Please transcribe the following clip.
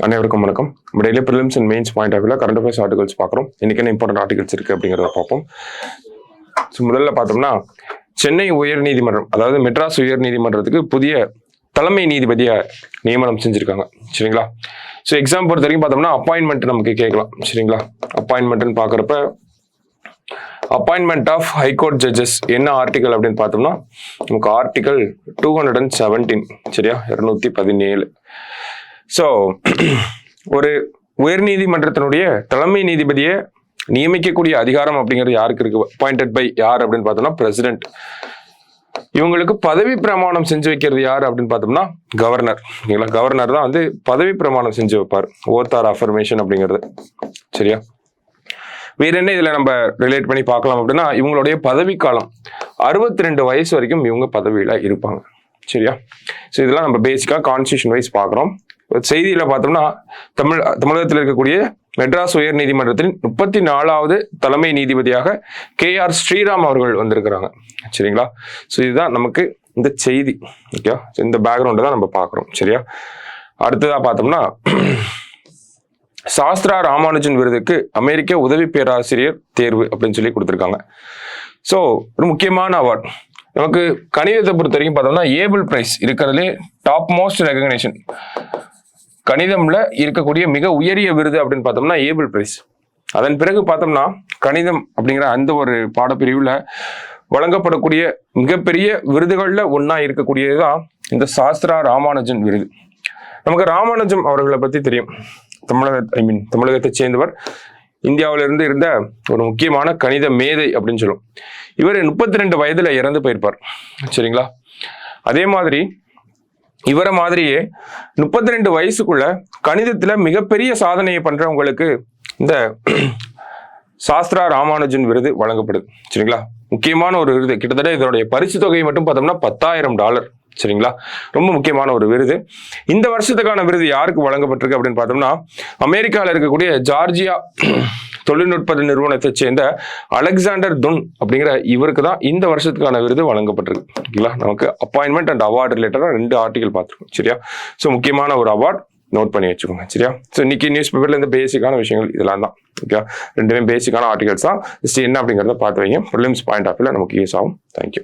அனைவருக்கும் வணக்கம். நம்ம daily prelims and mains point of வியூல கரண்ட் அஃபேர்ஸ் ஆர்டிகல்ஸ் பார்க்குறோம். இன்னைக்கு என்ன இம்பார்ட்டன்ட் ஆர்டிகல்ஸ் இருக்கு அப்படிங்கிறத பார்ப்போம். முதல்ல பார்த்தோம்னா சென்னை உயர்நீதிமன்றம், அதாவது மெட்ராஸ் உயர்நீதிமன்றத்துக்கு புதிய தலைமை நீதிபதியை நியமனம் செஞ்சிருக்காங்க. சரிங்களா? ஸோ எக்ஸாம் பொறுத்த வரைக்கும் பார்த்தோம்னா அப்பாயின்மெண்ட் நமக்கு கேட்கலாம். சரிங்களா? அப்பாயின்மெண்ட்னு பார்க்குறப்ப அப்பாயின்மெண்ட் ஆஃப் ஹைகோர்ட் ஜட்ஜஸ் என்ன ஆர்டிகல் அப்படின்னு பார்த்தோம்னா நமக்கு ஆர்டிகல் 217. சரியா? 217. ஸோ ஒரு உயர்நீதிமன்றத்தினுடைய தலைமை நீதிபதியை நியமிக்கக்கூடிய அதிகாரம் அப்படிங்கிறது யாருக்கு இருக்கு? அப்பாயிண்டட் பை யார் அப்படின்னு பார்த்தோம்னா பிரசிடென்ட். இவங்களுக்கு பதவி பிரமாணம் செஞ்சு வைக்கிறது யார் அப்படின்னு பார்த்தோம்னா கவர்னர். ஓகேங்களா? கவர்னர் தான் வந்து பதவி பிரமாணம் செஞ்சு வைப்பார், ஓத் ஆர் அஃபர்மேஷன் அப்படிங்கிறது. சரியா? வேற என்ன இதுல நம்ம ரிலேட் பண்ணி பார்க்கலாம் அப்படின்னா இவங்களுடைய பதவி காலம் 62 வயசு வரைக்கும் இவங்க பதவியில இருப்பாங்க. சரியா? ஸோ இதெல்லாம் நம்ம பேசிக்கா கான்ஸ்டியூஷன் வைஸ் பார்க்குறோம். செய்தியில பார்த்தோம்னா தமிழகத்தில் இருக்கக்கூடிய மெட்ராஸ் உயர் நீதிமன்றத்தின் 34வது தலைமை நீதிபதியாக KR ஸ்ரீராம் அவர்கள் வந்திருக்கிறாங்க. சரிங்களா? ஸோ இதுதான் நமக்கு இந்த செய்தி. ஓகே, இந்த பேக்ரவுண்ட் தான் நம்ம பார்க்குறோம். சரியா? அடுத்ததா பார்த்தோம்னா சாஸ்திரா ராமானுஜன் விருதுக்கு அமெரிக்க உதவி பேராசிரியர் தேர்வு அப்படின்னு சொல்லி கொடுத்துருக்காங்க. ஸோ ஒரு முக்கியமான அவார்ட் நமக்கு கணிதத்தை பொறுத்த வரைக்கும் பார்த்தோம்னா ஏபிள் பிரைஸ் இருக்கிறதுலே டாப் மோஸ்ட் ரெகக்னேஷன். கணிதம்ல இருக்கக்கூடிய மிக உயரிய விருது அப்படின்னு பார்த்தோம்னா ஏபிள் பிரைஸ். அதன் பிறகு பார்த்தோம்னா கணிதம் அப்படிங்கிற அந்த ஒரு பாடப்பிரிவுல வழங்கப்படக்கூடிய மிகப்பெரிய விருதுகள்ல ஒன்னா இருக்கக்கூடியதுதான் இந்த சாஸ்திரா ராமானுஜன் விருது. நமக்கு ராமானுஜம் அவர்களை பத்தி தெரியும். தமிழகத்தை சேர்ந்தவர், இந்தியாவிலிருந்து இருந்த ஒரு முக்கியமான கணித மேதை அப்படின்னு சொல்லும். இவர் 32 வயதுல இறந்து போயிருப்பார். சரிங்களா? அதே மாதிரி இவரை மாதிரியே 32 வயசுக்குள்ள கணிதத்துல மிகப்பெரிய சாதனையை பண்றவங்களுக்கு இந்த சாஸ்திரா ராமானுஜன் விருது வழங்கப்படுது. சரிங்களா? முக்கியமான ஒரு விருது. கிட்டத்தட்ட இதனுடைய பரிசு தொகை மட்டும் பார்த்தோம்னா $10,000. சரிங்களா? ரொம்ப முக்கியமான ஒரு விருது. இந்த வருஷத்துக்கான விருது யாருக்கு வழங்கப்பட்டிருக்கு அப்படின்னு பார்த்தோம்னா அமெரிக்காவில் இருக்கக்கூடிய ஜார்ஜியா தொழில்நுட்ப நிறுவனத்தை சேர்ந்த அலெக்சாண்டர் துன் அப்படிங்கிற இவருக்கு தான் இந்த வருஷத்துக்கான விருது வழங்கப்பட்டிருக்கு. ஓகேங்களா? நமக்கு அப்பாயின்மெண்ட் அண்ட் அவார்டு ரிலேட்டடா 2 ஆர்டிகல் பார்த்துருக்கோம். சரியா? ஸோ முக்கியமான ஒரு அவார்ட் நோட் பண்ணி வச்சுக்கோங்க. சரியா? ஸோ இன்னைக்கு நியூஸ் பேப்பர்ல இந்த பேசிக்கான விஷயங்கள் இதெல்லாம் தான். ஓகே, ரெண்டுமே பேசிக்கான ஆர்டிகல்ஸ் தான். என்ன அப்படிங்கிறத பார்த்து வைங்க. ப்ரிலிம்ஸ் பாயிண்ட் ஆஃப் வியூல நமக்கு யூஸ் ஆகும். தேங்க்யூ.